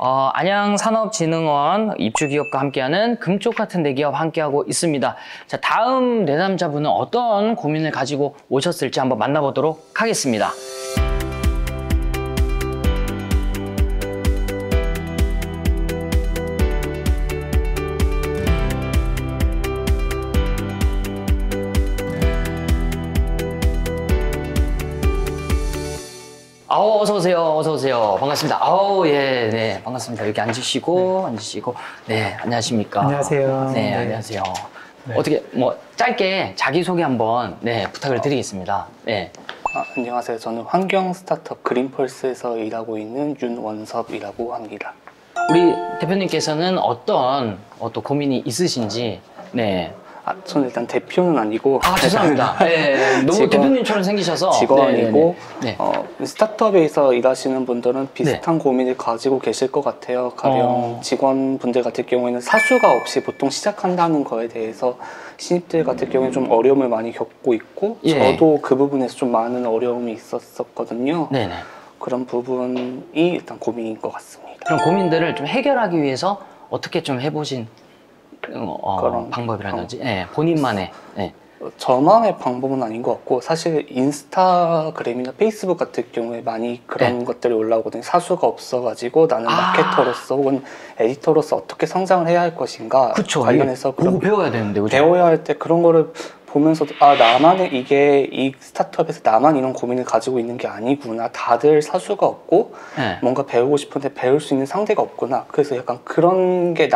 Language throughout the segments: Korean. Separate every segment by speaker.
Speaker 1: 안양산업진흥원 입주기업과 함께하는 금쪽 같은 대기업 함께하고 있습니다. 자, 다음 내담자분은 어떤 고민을 가지고 오셨을지 한번 만나보도록 하겠습니다. 어서 오세요. 어서 오세요. 반갑습니다. 예, 네, 반갑습니다. 여기 앉으시고, 네, 안녕하십니까.
Speaker 2: 안녕하세요.
Speaker 1: 네, 안녕하세요. 네. 어떻게, 짧게 자기소개 한번, 부탁을 드리겠습니다. 네.
Speaker 3: 안녕하세요. 저는 환경 스타트업 그린펄스에서 일하고 있는 윤원섭이라고 합니다.
Speaker 1: 우리 대표님께서는 어떤 고민이 있으신지, 네.
Speaker 3: 저는 일단 대표는 아니고.
Speaker 1: 죄송합니다. 네, 너무 대표님처럼 생기셔서.
Speaker 3: 직원이고, 스타트업에서 일하시는 분들은 비슷한 고민을 가지고 계실 것 같아요. 가령 직원분들 같은 경우에는 사수가 없이 보통 시작한다는 거에 대해서 신입들 같은 경우에는 좀 어려움을 많이 겪고 있고, 저도 그 부분에서 좀 많은 어려움이 있었거든요. 네네. 그런 부분이 일단 고민인 것 같습니다.
Speaker 1: 그런 고민들을 좀 해결하기 위해서 어떻게 좀 해보신 그런 방법이라든지 본인만의
Speaker 3: 저만의 방법은 아닌 것 같고, 사실 인스타그램이나 페이스북 같은 경우에 많이 그런 것들이 올라오거든요. 사수가 없어가지고 나는 마케터로서 혹은 에디터로서 어떻게 성장을 해야 할 것인가.
Speaker 1: 그쵸,
Speaker 3: 관련해서
Speaker 1: 그거 배워야 되는데, 그죠?
Speaker 3: 배워야 할 때 그런 거를 보면서도 나만의 이 스타트업에서 나만 이런 고민을 가지고 있는 게 아니구나. 다들 사수가 없고 뭔가 배우고 싶은데 배울 수 있는 상대가 없구나. 그래서 약간 그런 게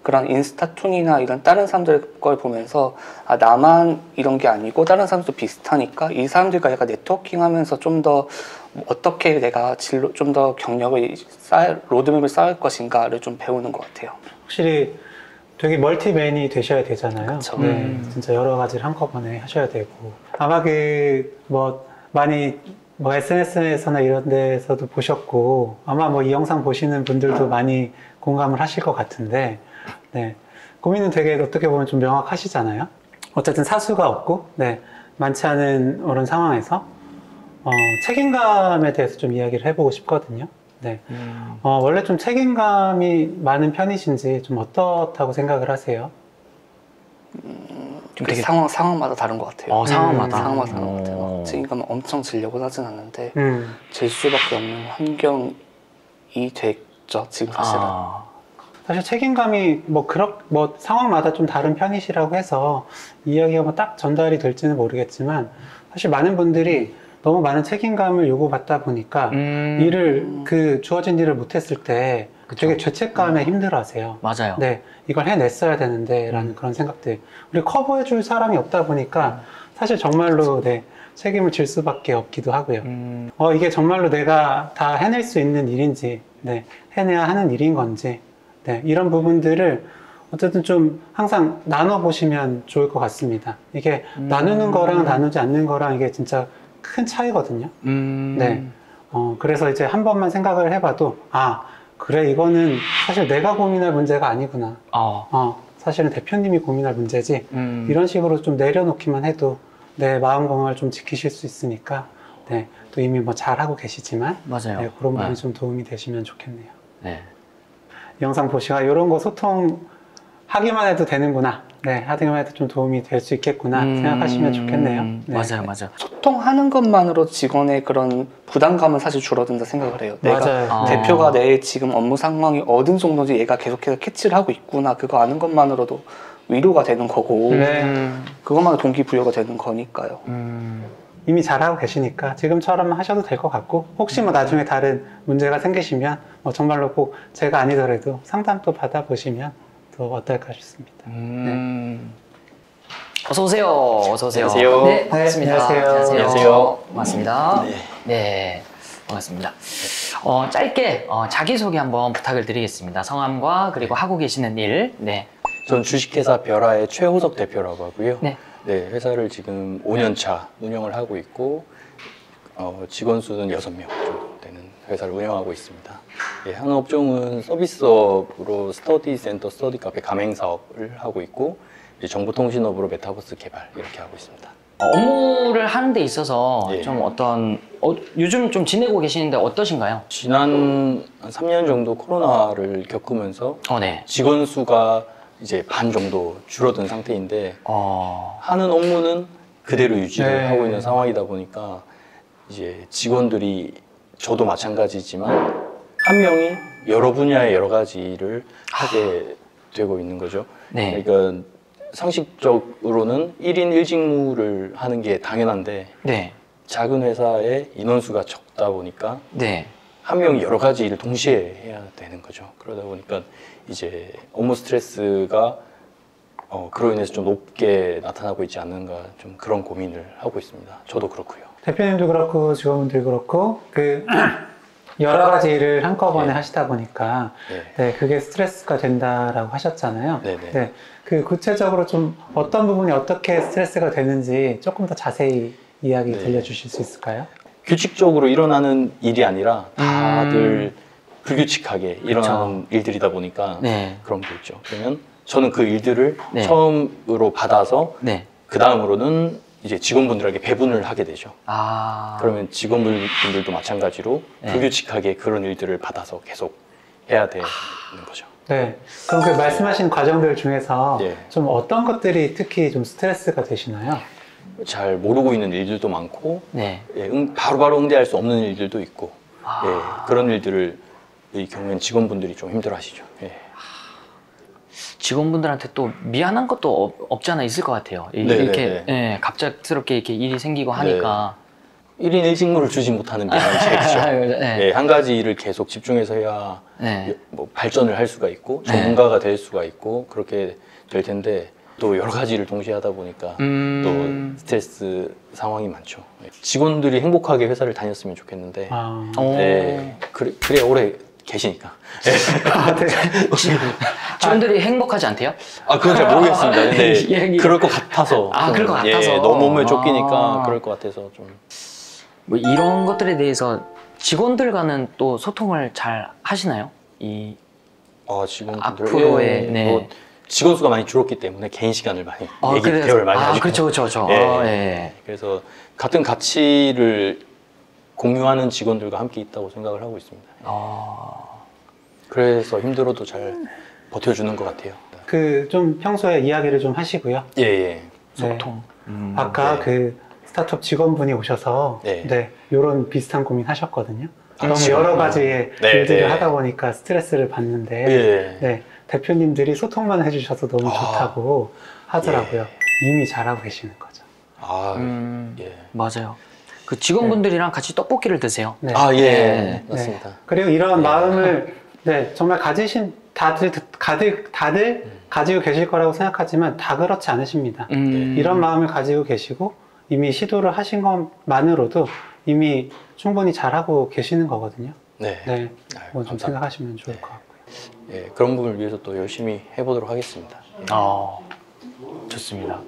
Speaker 3: 그런 인스타툰이나 이런 다른 사람들 걸 보면서 나만 이런 게 아니고 다른 사람도 비슷하니까 이 사람들과 약간 네트워킹 하면서 좀 더 어떻게 내가 좀 더 경력을 로드맵을 쌓을 것인가를 좀 배우는 것 같아요.
Speaker 2: 확실히 되게 멀티맨이 되셔야 되잖아요. 네, 진짜 여러 가지를 한꺼번에 하셔야 되고, 아마 많이 SNS에서나 이런 데서도 보셨고, 아마 이 영상 보시는 분들도 많이 공감을 하실 것 같은데, 고민은 되게 어떻게 보면 좀 명확하시잖아요. 어쨌든 사수가 없고, 많지 않은 그런 상황에서 책임감에 대해서 좀 이야기를 해보고 싶거든요. 원래 좀 책임감이 많은 편이신지 좀 어떻다고 생각을 하세요?
Speaker 3: 되게 상황마다 다른 것 같아요.
Speaker 1: 상황마다
Speaker 3: 다른 것 같아요. 책임감은 엄청 지려고 하진 않는데 질 수밖에 없는 환경이 됐죠, 지금 사실은.
Speaker 2: 사실 책임감이 상황마다 좀 다른 편이시라고 해서 이야기가 딱 전달이 될지는 모르겠지만, 사실 많은 분들이 너무 많은 책임감을 요구받다 보니까 주어진 일을 못했을 때 되게 죄책감에 힘들어하세요.
Speaker 1: 맞아요.
Speaker 2: 이걸 해냈어야 되는데 라는 그런 생각들. 우리 커버해줄 사람이 없다 보니까 사실 정말로 책임을 질 수밖에 없기도 하고요. 이게 정말로 내가 다 해낼 수 있는 일인지, 해내야 하는 일인 건지, 이런 부분들을 어쨌든 좀 항상 나눠보시면 좋을 것 같습니다. 이게 나누는 거랑 나누지 않는 거랑 이게 진짜 큰 차이거든요. 그래서 이제 한 번만 생각을 해봐도, 그래, 이거는 사실 내가 고민할 문제가 아니구나. 사실은 대표님이 고민할 문제지. 이런 식으로 좀 내려놓기만 해도 내 마음 건강을 좀 지키실 수 있으니까, 또 이미 잘하고 계시지만,
Speaker 1: 맞아요.
Speaker 2: 그런 부분이 좀 도움이 되시면 좋겠네요. 영상 보시고 이런 거 소통하기만 해도 되는구나, 하기만 해도 좀 도움이 될 수 있겠구나 생각하시면 좋겠네요.
Speaker 1: 맞아요.
Speaker 3: 소통하는 것만으로 직원의 그런 부담감은 사실 줄어든다 생각을 해요. 내가 대표가 내 지금 업무 상황이 어느 정도인지 얘가 계속해서 캐치를 하고 있구나, 그거 아는 것만으로도 위로가 되는 거고, 그것만으로 동기부여가 되는 거니까요.
Speaker 2: 이미 잘하고 계시니까 지금처럼 하셔도 될 것 같고, 혹시 나중에 다른 문제가 생기시면 정말로 꼭 제가 아니더라도 상담 또 받아보시면 또 어떨까 싶습니다.
Speaker 1: 어서 오세요. 어서 오세요.
Speaker 3: 안녕하세요.
Speaker 1: 네, 반갑습니다.
Speaker 3: 안녕하세요.
Speaker 1: 반갑습니다. 네, 반갑습니다. 짧게 자기소개 한번 부탁을 드리겠습니다. 성함과 그리고 하고 계시는 일.
Speaker 4: 전 주식회사 벼라의 최호석 대표라고 하고요. 회사를 지금 5년차 운영을 하고 있고, 직원 수는 6명 정도 되는 회사를 운영하고 있습니다. 하는 업종은 서비스업으로 스터디 센터, 스터디 카페 가맹 사업을 하고 있고, 정보통신업으로 메타버스 개발 이렇게 하고 있습니다.
Speaker 1: 업무를 하는 데 있어서
Speaker 4: 예.
Speaker 1: 좀 어떤 요즘 좀 지내고 계시는데 어떠신가요?
Speaker 4: 지난 3년 정도 코로나를 겪으면서
Speaker 1: 네.
Speaker 4: 직원 수가 이제 반 정도 줄어든 상태인데 하는 업무는 그대로 유지를
Speaker 2: 네.
Speaker 4: 하고 있는 상황이다 보니까 이제 직원들이 저도 마찬가지지만 한 명이 여러 분야의 여러 가지를 하게 되고 있는 거죠.
Speaker 1: 네.
Speaker 4: 그러니까 상식적으로는 1인 1직무를 하는 게 당연한데
Speaker 1: 네.
Speaker 4: 작은 회사의 인원수가 적다 보니까
Speaker 1: 네.
Speaker 4: 한 명이 여러 가지 일을 동시에 해야 되는 거죠. 그러다 보니까 이제 업무 스트레스가 그로 인해서 좀 높게 나타나고 있지 않는가 좀 그런 고민을 하고 있습니다. 저도 그렇고요.
Speaker 2: 대표님도 그렇고 직원분들 그렇고 여러 가지 일을 한꺼번에
Speaker 4: 네.
Speaker 2: 하시다 보니까
Speaker 4: 네.
Speaker 2: 그게 스트레스가 된다라고 하셨잖아요.
Speaker 4: 네네.
Speaker 2: 구체적으로 좀 어떤 부분이 어떻게 스트레스가 되는지 조금 더 자세히 이야기
Speaker 4: 네.
Speaker 2: 들려주실 수 있을까요?
Speaker 4: 규칙적으로 일어나는 일이 아니라 다들 불규칙하게 일어나는 일들이다 보니까
Speaker 1: 네.
Speaker 4: 그런 게 있죠. 그러면 저는 그 일들을
Speaker 1: 네.
Speaker 4: 처음으로 받아서
Speaker 1: 네.
Speaker 4: 그 다음으로는 이제 직원분들에게 배분을 하게 되죠. 그러면 직원분들도 마찬가지로
Speaker 1: 네.
Speaker 4: 불규칙하게 그런 일들을 받아서 계속 해야 되는 거죠.
Speaker 2: 네. 그럼 그 말씀하신 과정들 중에서
Speaker 4: 네.
Speaker 2: 좀 어떤 것들이 특히 좀 스트레스가 되시나요?
Speaker 4: 잘 모르고 있는 일들도 많고
Speaker 1: 네.
Speaker 4: 바로바로 응대할 수 없는 일들도 있고 그런 일들을 이 경우에는 직원분들이 좀 힘들어하시죠.
Speaker 1: 직원분들한테 또 미안한 것도 없지 않아 있을 것 같아요. 이렇게 갑작스럽게 이렇게 일이 생기고 하니까
Speaker 4: 1인 1직무를 주지 못하는 미안함이 제일 크죠.
Speaker 1: 네.
Speaker 4: 한 가지 일을 계속 집중해서 해야
Speaker 1: 네.
Speaker 4: 뭐 발전을 할 수가 있고 전문가가 될 수가 있고 그렇게 될 텐데 또 여러 가지 일을 동시에 하다 보니까 또 스트레스 상황이 많죠. 직원들이 행복하게 회사를 다녔으면 좋겠는데 그래야 오래 계시니까.
Speaker 1: 직원들이 행복하지 않대요?
Speaker 4: 그건 잘 모르겠습니다. 근데 그럴 것 같아서.
Speaker 1: 그럴 것 같아서.
Speaker 4: 너무 업무에 쫓기니까 그럴 것 같아서 좀.
Speaker 1: 뭐 이런 것들에 대해서 직원들과는 또 소통을 잘 하시나요?
Speaker 4: 직원들
Speaker 1: 앞으로의
Speaker 4: 뭐 직원 수가 많이 줄었기 때문에 개인 시간을 많이 대화를 많이 하죠.
Speaker 1: 그렇죠.
Speaker 4: 그래서 같은 가치를 공유하는 직원들과 함께 있다고 생각을 하고 있습니다. 그래서 힘들어도 잘 버텨주는 것 같아요.
Speaker 2: 좀 평소에 이야기를 좀 하시고요.
Speaker 1: 소통.
Speaker 2: 아까 스타트업 직원분이 오셔서 이런 비슷한 고민 하셨거든요. 너무 여러 가지의 일들을 하다 보니까 스트레스를 받는데 대표님들이 소통만 해주셔서 너무 좋다고 하더라고요. 이미 잘하고 계시는 거죠.
Speaker 1: 맞아요. 그 직원분들이랑 같이 떡볶이를 드세요.
Speaker 4: 맞습니다.
Speaker 2: 그리고 이런 마음을 정말 다들 가지고 계실 거라고 생각하지만 다 그렇지 않으십니다. 이런 마음을 가지고 계시고 이미 시도를 하신 것만으로도 이미 충분히 잘하고 계시는 거거든요. 그건 좀 생각하시면 좋을 것 같고요.
Speaker 4: 그런 부분을 위해서 또 열심히 해보도록 하겠습니다.
Speaker 1: 좋습니다.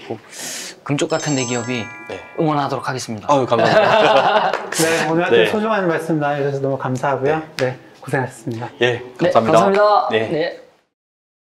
Speaker 1: 금쪽 같은 내 기업이 응원하도록 하겠습니다.
Speaker 4: 감사합니다.
Speaker 2: 오늘 하여튼 소중한 말씀 나눠주셔서 너무 감사하고요. 고생하셨습니다.
Speaker 4: 감사합니다.
Speaker 1: 감사합니다.